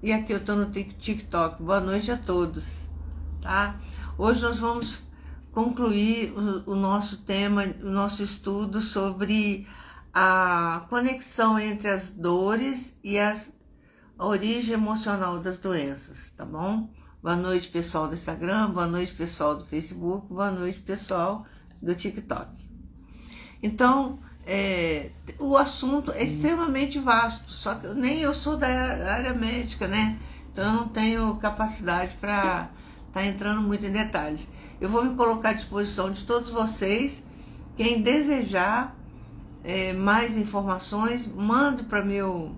E aqui eu tô no TikTok. Boa noite a todos, tá? Hoje nós vamos concluir o nosso tema, o nosso estudo sobre a conexão entre as dores e a origem emocional das doenças, tá bom? Boa noite, pessoal do Instagram, boa noite, pessoal do Facebook, boa noite, pessoal do TikTok. Então, o assunto é extremamente vasto, só que nem eu sou da área médica, né? Então eu não tenho capacidade para estar entrando muito em detalhes. Eu vou me colocar à disposição de todos vocês. Quem desejar mais informações, mande para meu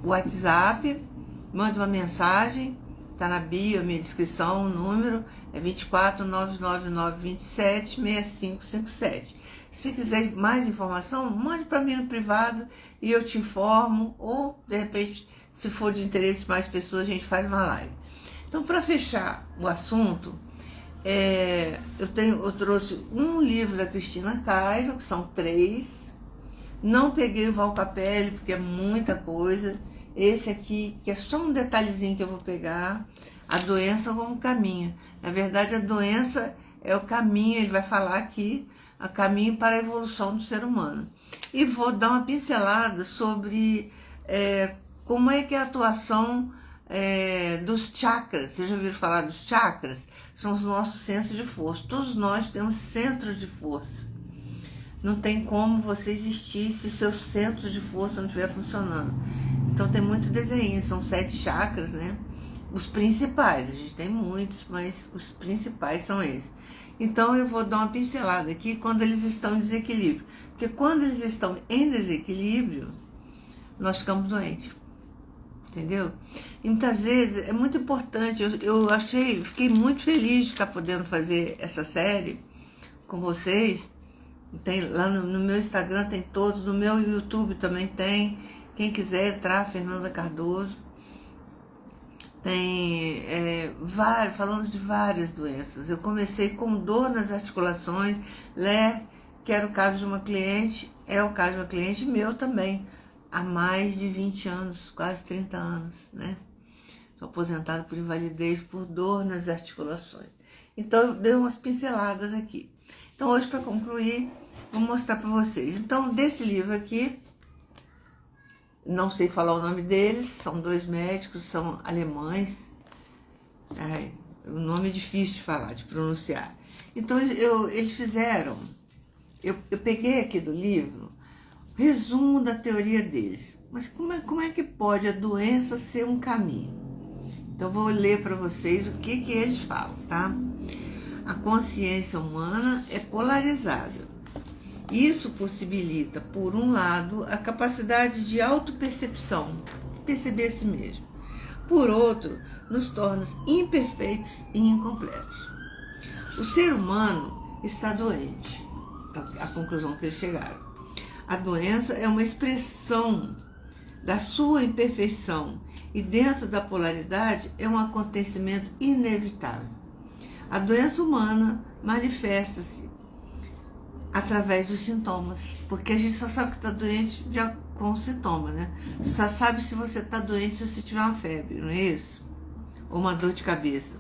WhatsApp, mande uma mensagem, tá na bio, a minha descrição, o número é 24 999 27 6557. Se quiser mais informação, mande para mim no privado e eu te informo, ou de repente, se for de interesse mais pessoas, a gente faz uma live. Então, para fechar o assunto, eu trouxe um livro da Cristina Cairo, que são 3. Não peguei o Val Capelli, porque é muita coisa. Esse aqui, que é só um detalhezinho que eu vou pegar, A Doença como Caminho. Na verdade, a doença é o caminho, ele vai falar aqui, o caminho para a evolução do ser humano. E vou dar uma pincelada sobre como é que é a atuação dos chakras. Vocês já ouviram falar dos chakras? São os nossos centros de força. Todos nós temos centros de força. Não tem como você existir se os seus centros de força não estiver funcionando. Então tem muito desenho, são 7 chakras, né? Os principais, a gente tem muitos, mas os principais são esses. Então eu vou dar uma pincelada aqui quando eles estão em desequilíbrio. Porque quando eles estão em desequilíbrio, nós ficamos doentes. Entendeu? E muitas vezes é muito importante, fiquei muito feliz de estar podendo fazer essa série com vocês. Tem, lá no meu Instagram tem todos, no meu YouTube também tem. Quem quiser entrar, Fernanda Cardoso. Tem falando de várias doenças. Eu comecei com dor nas articulações, que era o caso de uma cliente, é o caso de uma cliente meu também, há mais de 20 anos, quase 30 anos, né? Sou aposentada por invalidez, por dor nas articulações. Então, eu dei umas pinceladas aqui. Então, hoje, para concluir, vou mostrar para vocês. Então, desse livro aqui, não sei falar o nome deles, são 2 médicos, são alemães. O nome é difícil de falar, de pronunciar. Então, eles fizeram, eu peguei aqui do livro, resumo da teoria deles. Mas como é que pode a doença ser um caminho? Então, vou ler para vocês o que eles falam, tá? A consciência humana é polarizada. Isso possibilita, por um lado, a capacidade de autopercepção, perceber a si mesmo. Por outro, nos torna imperfeitos e incompletos. O ser humano está doente, a conclusão que eles chegaram. A doença é uma expressão da sua imperfeição e, dentro da polaridade, é um acontecimento inevitável. A doença humana manifesta-se através dos sintomas, porque a gente só sabe que está doente com os sintomas, né? Só sabe se você está doente se você tiver uma febre, não é isso? Ou uma dor de cabeça.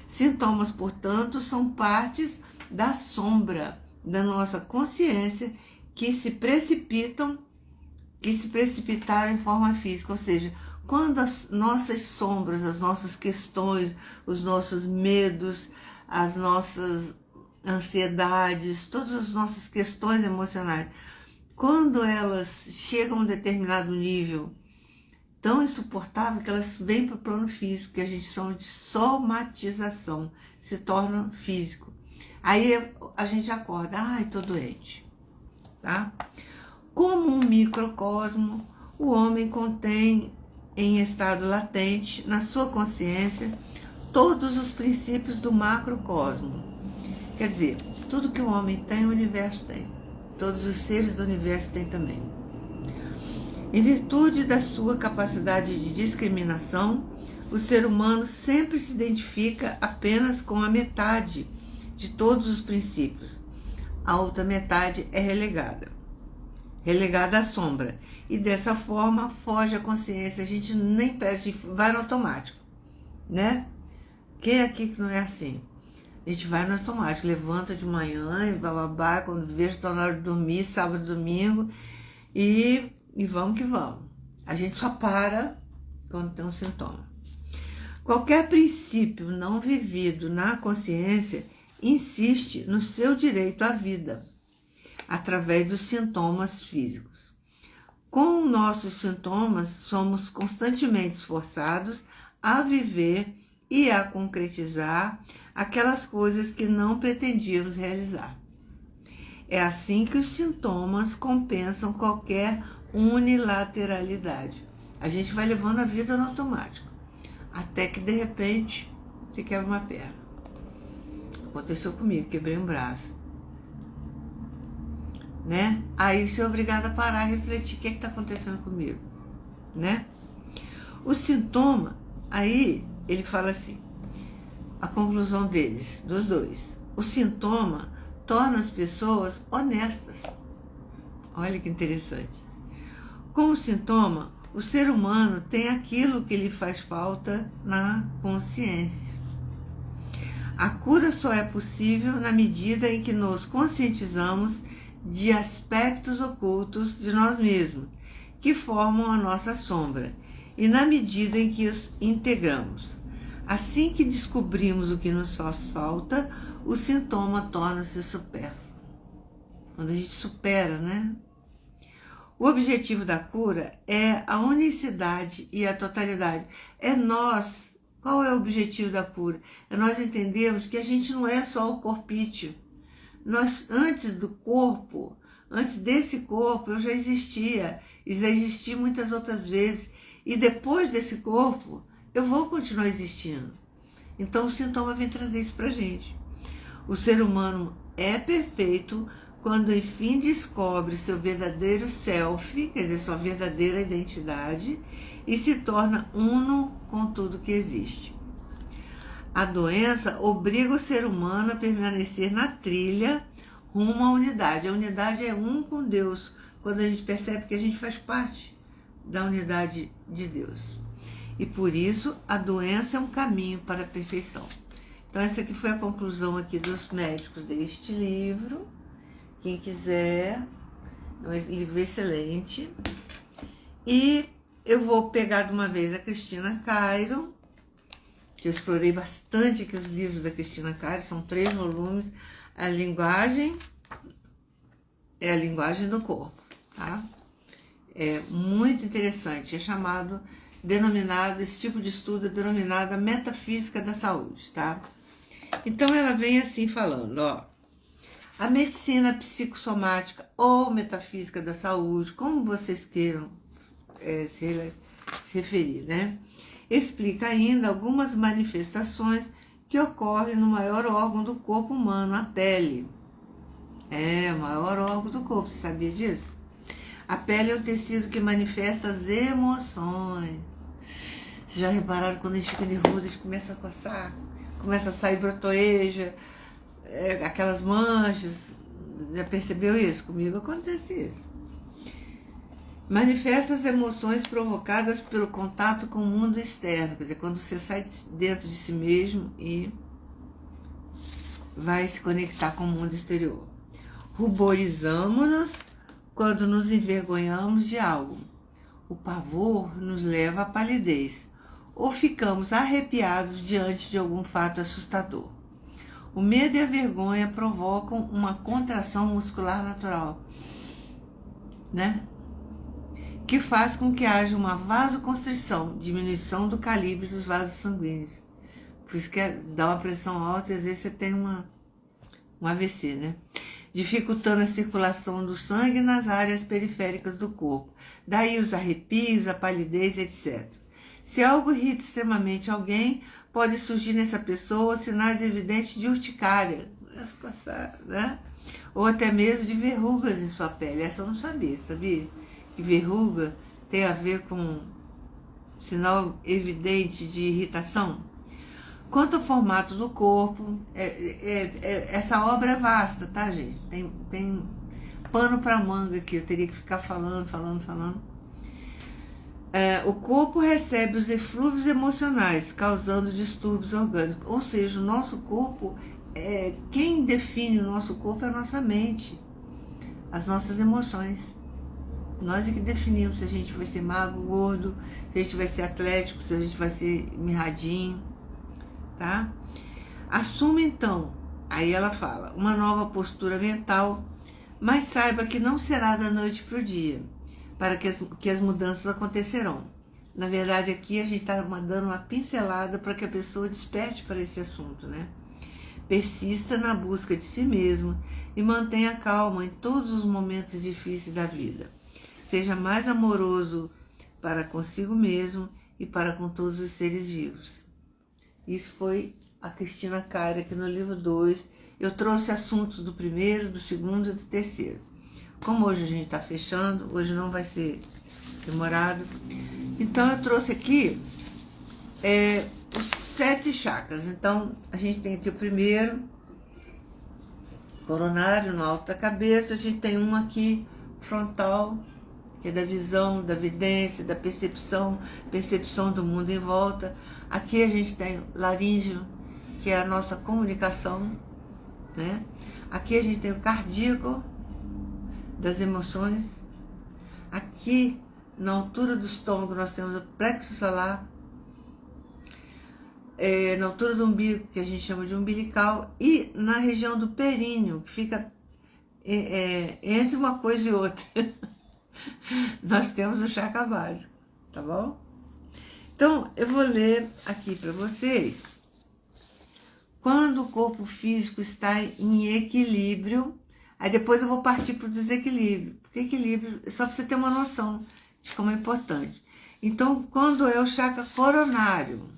Sintomas, portanto, são partes da sombra da nossa consciência que se precipitaram em forma física, ou seja, quando as nossas sombras, as nossas questões, os nossos medos, as nossas ansiedades, todas as nossas questões emocionais, quando elas chegam a um determinado nível tão insuportável que elas vêm para o plano físico, que a gente chama de somatização, se torna físico. Aí a gente acorda, estou doente, tá? Como um microcosmo, o homem contém em estado latente, na sua consciência, todos os princípios do macrocosmo. Quer dizer, tudo que o homem tem, o universo tem. Todos os seres do universo têm também. Em virtude da sua capacidade de discriminação, o ser humano sempre se identifica apenas com a metade de todos os princípios. A outra metade é relegada. relegada à sombra. E dessa forma foge a consciência, a gente nem pede, vai no automático, né? Quem aqui que não é assim? A gente vai no automático, levanta de manhã e bababá, quando vejo está na hora de dormir, sábado, domingo, e vamos que vamos. A gente só para quando tem um sintoma. Qualquer princípio não vivido na consciência insiste no seu direito à vida, através dos sintomas físicos. Com nossos sintomas, somos constantemente esforçados a viver e a concretizar aquelas coisas que não pretendíamos realizar. É assim que os sintomas compensam qualquer unilateralidade. A gente vai levando a vida no automático, até que de repente você quebra uma perna. Aconteceu comigo, quebrei um braço, né? Aí você é obrigado a parar e refletir o que está acontecendo comigo, né? O sintoma, aí ele fala assim, a conclusão deles, dos dois, o sintoma torna as pessoas honestas. Olha que interessante. Com o sintoma, o ser humano tem aquilo que lhe faz falta na consciência. A cura só é possível na medida em que nos conscientizamos de aspectos ocultos de nós mesmos, que formam a nossa sombra, e na medida em que os integramos. Assim que descobrimos o que nos faz falta, o sintoma torna-se supérfluo. Quando a gente supera, né? O objetivo da cura é a unicidade e a totalidade. É nós. Qual é o objetivo da cura? É nós entendermos que a gente não é só o corpício. Nós, antes do corpo, antes desse corpo, eu já existia. E já existi muitas outras vezes. E depois desse corpo, eu vou continuar existindo. Então o sintoma vem trazer isso pra gente. O ser humano é perfeito quando enfim descobre seu verdadeiro self, quer dizer, sua verdadeira identidade, e se torna uno com tudo que existe. A doença obriga o ser humano a permanecer na trilha rumo à unidade. A unidade é um com Deus, quando a gente percebe que a gente faz parte da unidade de Deus. E por isso a doença é um caminho para a perfeição. Então essa aqui foi a conclusão aqui dos médicos deste livro. Quem quiser, é um livro excelente. E eu vou pegar de uma vez a Cristina Cairo, que eu explorei bastante aqui os livros da Cristina Cairo, são 3 volumes. A linguagem é a linguagem do corpo, tá? É muito interessante, é denominado, esse tipo de estudo é denominado a metafísica da saúde, tá? Então ela vem assim falando, ó, a medicina psicossomática ou metafísica da saúde, como vocês queiram se referir, né? Explica ainda algumas manifestações que ocorrem no maior órgão do corpo humano, a pele. É o maior órgão do corpo, você sabia disso? A pele é o tecido que manifesta as emoções. Vocês já repararam quando a gente fica nervoso, a gente começa a coçar, começa a sair brotoeja, aquelas manchas. Já percebeu isso? Comigo acontece isso. Manifesta as emoções provocadas pelo contato com o mundo externo, quer dizer, quando você sai dentro de si mesmo e vai se conectar com o mundo exterior. Ruborizamos-nos quando nos envergonhamos de algo. O pavor nos leva à palidez, ou ficamos arrepiados diante de algum fato assustador. O medo e a vergonha provocam uma contração muscular natural, né? Que faz com que haja uma vasoconstrição, diminuição do calibre dos vasos sanguíneos. Por isso que dá uma pressão alta e às vezes você tem um AVC, né? Dificultando a circulação do sangue nas áreas periféricas do corpo. Daí os arrepios, a palidez, etc. Se algo irrita extremamente alguém, pode surgir nessa pessoa sinais evidentes de urticária, né? Ou até mesmo de verrugas em sua pele. Essa eu não sabia, sabia? Que verruga tem a ver com sinal evidente de irritação. Quanto ao formato do corpo, essa obra é vasta, tá, gente? pano para manga aqui, eu teria que ficar falando. O corpo recebe os eflúvios emocionais, causando distúrbios orgânicos. Ou seja, o nosso corpo, quem define o nosso corpo é a nossa mente, as nossas emoções. Nós é que definimos se a gente vai ser magro, gordo, se a gente vai ser atlético, se a gente vai ser mirradinho, tá? Assuma então, aí ela fala, uma nova postura mental, mas saiba que não será da noite para o dia, para que as mudanças acontecerão. Na verdade, aqui a gente está dando uma pincelada para que a pessoa desperte para esse assunto, né? Persista na busca de si mesmo e mantenha calma em todos os momentos difíceis da vida. Seja mais amoroso para consigo mesmo e para com todos os seres vivos. Isso foi a Cristina Caira, aqui no livro 2. Eu trouxe assuntos do primeiro, do segundo e do terceiro. Como hoje a gente está fechando, hoje não vai ser demorado. Então eu trouxe aqui os 7 chakras. Então a gente tem aqui o primeiro, coronário, no alto da cabeça. A gente tem um aqui, frontal, que é da visão, da vidência, da percepção do mundo em volta. Aqui a gente tem laríngeo, que é a nossa comunicação, né? Aqui a gente tem o cardíaco, das emoções. Aqui, na altura do estômago, nós temos o plexo solar. Na altura do umbigo, que a gente chama de umbilical. E na região do períneo, que fica entre uma coisa e outra. Nós temos o chakra básico, tá bom? Então, eu vou ler aqui para vocês. Quando o corpo físico está em equilíbrio, aí depois eu vou partir para o desequilíbrio. Porque equilíbrio, só para você ter uma noção de como é importante. Então, quando é o chakra coronário,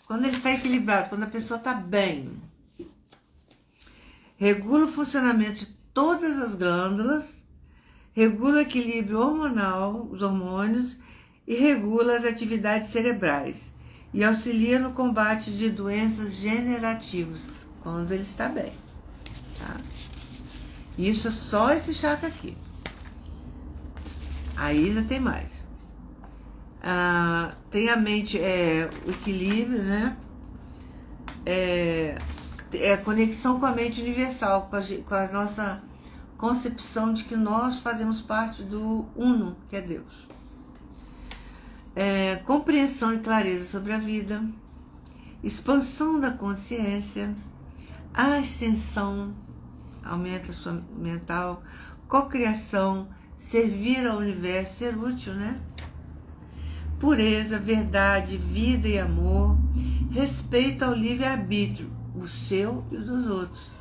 quando ele está equilibrado, quando a pessoa está bem, regula o funcionamento de todas as glândulas, regula o equilíbrio hormonal, os hormônios, e regula as atividades cerebrais e auxilia no combate de doenças generativas, quando ele está bem, tá? Isso é só esse chakra aqui. Aí ainda tem mais. Tem a mente, o equilíbrio, né? A conexão com a mente universal, com a nossa concepção de que nós fazemos parte do Uno, que é Deus. Compreensão e clareza sobre a vida, expansão da consciência, ascensão, aumenta a sua mental, cocriação, servir ao universo, ser útil, né? Pureza, verdade, vida e amor, respeito ao livre-arbítrio, o seu e o dos outros.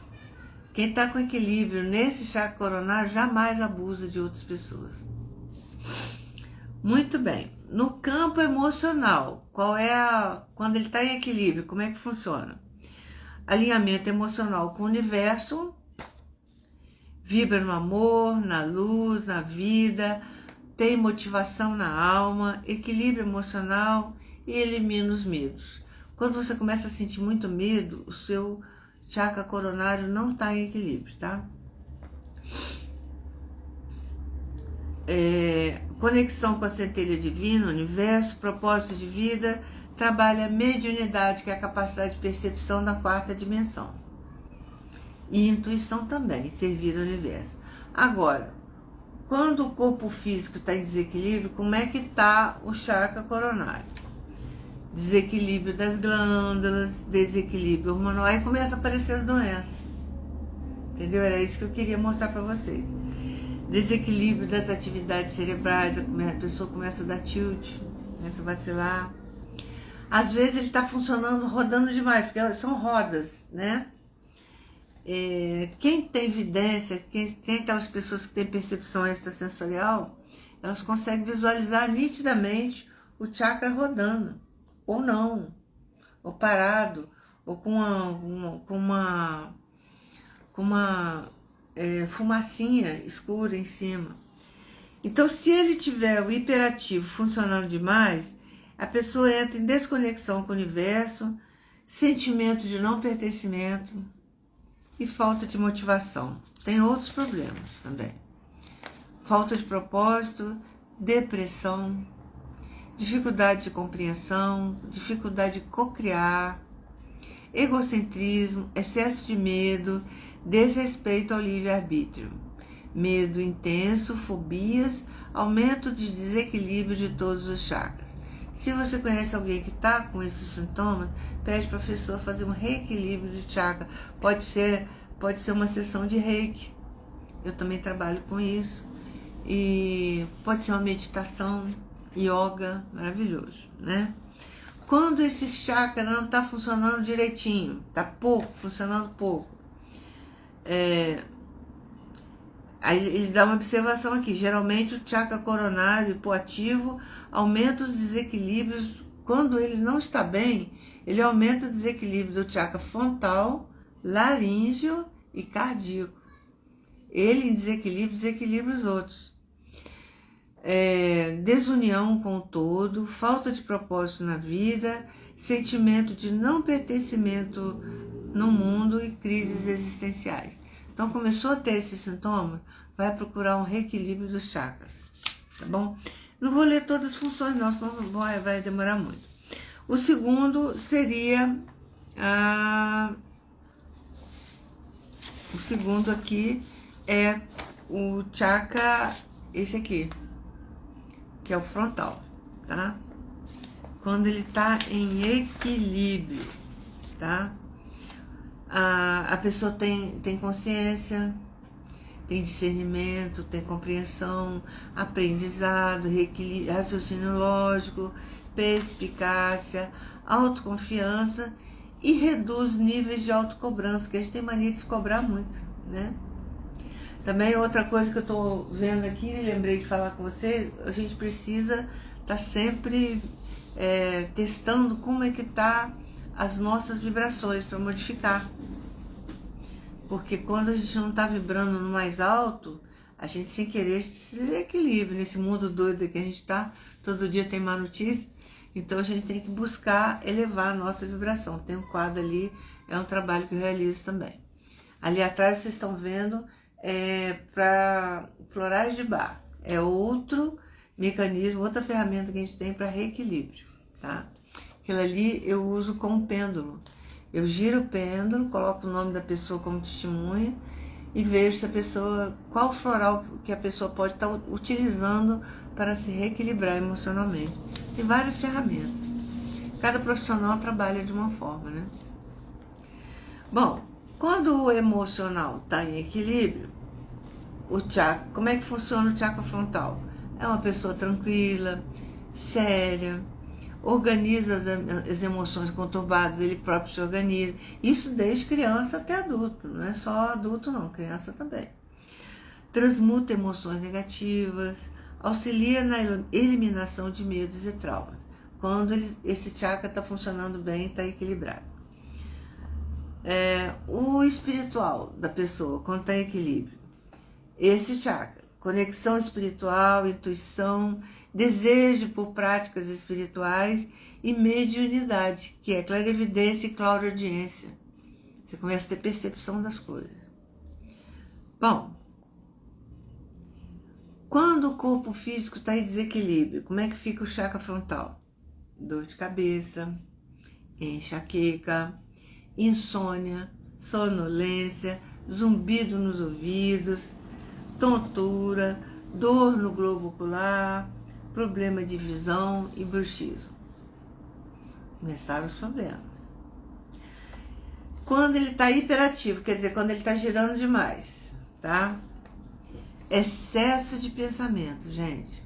Quem está com equilíbrio nesse chakra coronário jamais abusa de outras pessoas. Muito bem. No campo emocional, quando ele está em equilíbrio, como é que funciona? Alinhamento emocional com o universo, vibra no amor, na luz, na vida, tem motivação na alma, equilíbrio emocional e elimina os medos. Quando você começa a sentir muito medo, o seu chakra coronário não está em equilíbrio, tá? Conexão com a centelha divina, universo, propósito de vida, trabalha a mediunidade, que é a capacidade de percepção da 4ª dimensão. E intuição também, servir ao universo. Agora, quando o corpo físico está em desequilíbrio, como é que está o chakra coronário? Desequilíbrio das glândulas, desequilíbrio hormonal, aí começa a aparecer as doenças. Entendeu? Era isso que eu queria mostrar para vocês. Desequilíbrio das atividades cerebrais, a pessoa começa a dar tilt, começa a vacilar. Às vezes ele está funcionando, rodando demais, porque são rodas, né? Quem tem vidência, quem aquelas pessoas que têm percepção extrasensorial, elas conseguem visualizar nitidamente o chakra rodando, ou não, ou parado, ou com uma fumacinha escura em cima. Então, se ele tiver o hiperativo funcionando demais, a pessoa entra em desconexão com o universo, sentimento de não pertencimento e falta de motivação. Tem outros problemas também. falta de propósito, depressão, dificuldade de compreensão, dificuldade de cocriar, egocentrismo, excesso de medo, desrespeito ao livre-arbítrio, medo intenso, fobias, aumento de desequilíbrio de todos os chakras. Se você conhece alguém que está com esses sintomas, pede para a pessoa fazer um reequilíbrio de chakra. Pode ser uma sessão de reiki. Eu também trabalho com isso. E pode ser uma meditação, yoga, maravilhoso, né? Quando esse chakra não está funcionando direitinho, está funcionando pouco, aí ele dá uma observação aqui. Geralmente o chakra coronário hipoativo aumenta os desequilíbrios. Quando ele não está bem, ele aumenta o desequilíbrio do chakra frontal, laríngeo e cardíaco. Ele em desequilíbrio, desequilibra os outros. Desunião com o todo, falta de propósito na vida, sentimento de não pertencimento no mundo e crises existenciais. Então, começou a ter esses sintomas, vai procurar um reequilíbrio dos chakras, tá bom? Não vou ler todas as funções não, senão vai demorar muito. O segundo seria o segundo aqui é o chakra, esse aqui, que é o frontal, tá? Quando ele tá em equilíbrio, tá? A pessoa tem consciência, tem discernimento, tem compreensão, aprendizado, raciocínio lógico, perspicácia, autoconfiança e reduz níveis de autocobrança, que a gente tem mania de se cobrar muito, né? Também outra coisa que eu tô vendo aqui, lembrei de falar com vocês, a gente precisa estar sempre testando como é que tá as nossas vibrações para modificar. Porque quando a gente não está vibrando no mais alto, a gente sem querer se desequilibra nesse mundo doido que a gente está, todo dia tem má notícia, então a gente tem que buscar elevar a nossa vibração. Tem um quadro ali, é um trabalho que eu realizo também. Ali atrás vocês estão vendo, para florais de bar, é outro mecanismo, outra ferramenta que a gente tem para reequilíbrio, tá? Aquilo ali eu uso como pêndulo. Eu giro o pêndulo, coloco o nome da pessoa como testemunha e vejo se a pessoa, qual floral que a pessoa pode estar utilizando para se reequilibrar emocionalmente. Tem várias ferramentas. Cada profissional trabalha de uma forma, né? Bom, quando o emocional está em equilíbrio, como é que funciona o chakra frontal? É uma pessoa tranquila, séria, organiza as emoções conturbadas, ele próprio se organiza. Isso desde criança até adulto, não é só adulto não, criança também. Transmuta emoções negativas, auxilia na eliminação de medos e traumas, quando esse chakra está funcionando bem, está equilibrado. O espiritual da pessoa, quando está em equilíbrio, esse chakra, conexão espiritual, intuição, desejo por práticas espirituais e mediunidade, que é clarividência e clareaudiência. Você começa a ter percepção das coisas. Bom, quando o corpo físico está em desequilíbrio, como é que fica o chakra frontal? Dor de cabeça, enxaqueca, insônia, sonolência, zumbido nos ouvidos, tontura, dor no globo ocular, problema de visão e bruxismo. Começaram os problemas. Quando ele está hiperativo, quer dizer, quando ele está girando demais, tá? Excesso de pensamento, gente.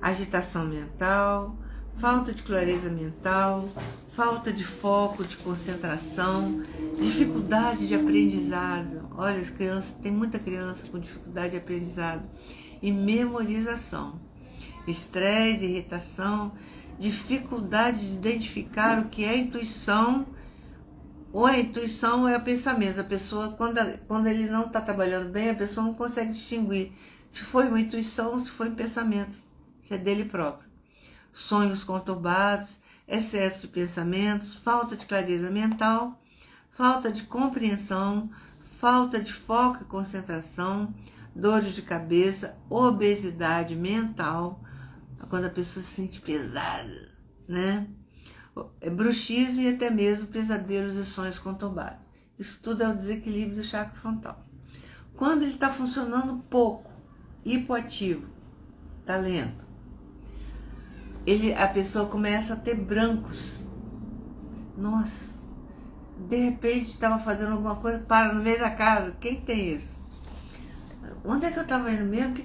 Agitação mental, falta de clareza mental, falta de foco, de concentração, dificuldade de aprendizado. Olha, as crianças, tem muita criança com dificuldade de aprendizado e memorização. Estresse, irritação, dificuldade de identificar o que é intuição, ou a intuição é o pensamento. A pessoa, quando ele não está trabalhando bem, a pessoa não consegue distinguir se foi uma intuição ou se foi um pensamento, se é dele próprio. Sonhos conturbados, excesso de pensamentos, falta de clareza mental, falta de compreensão, falta de foco e concentração, dores de cabeça, obesidade mental, quando a pessoa se sente pesada, né? Bruxismo e até mesmo pesadelos e sonhos conturbados. Isso tudo é o desequilíbrio do chakra frontal. Quando ele está funcionando pouco, hipoativo, tá lento, a pessoa começa a ter brancos. Nossa, de repente estava fazendo alguma coisa, para no meio da casa. Quem tem isso? Onde é que eu estava indo mesmo? O que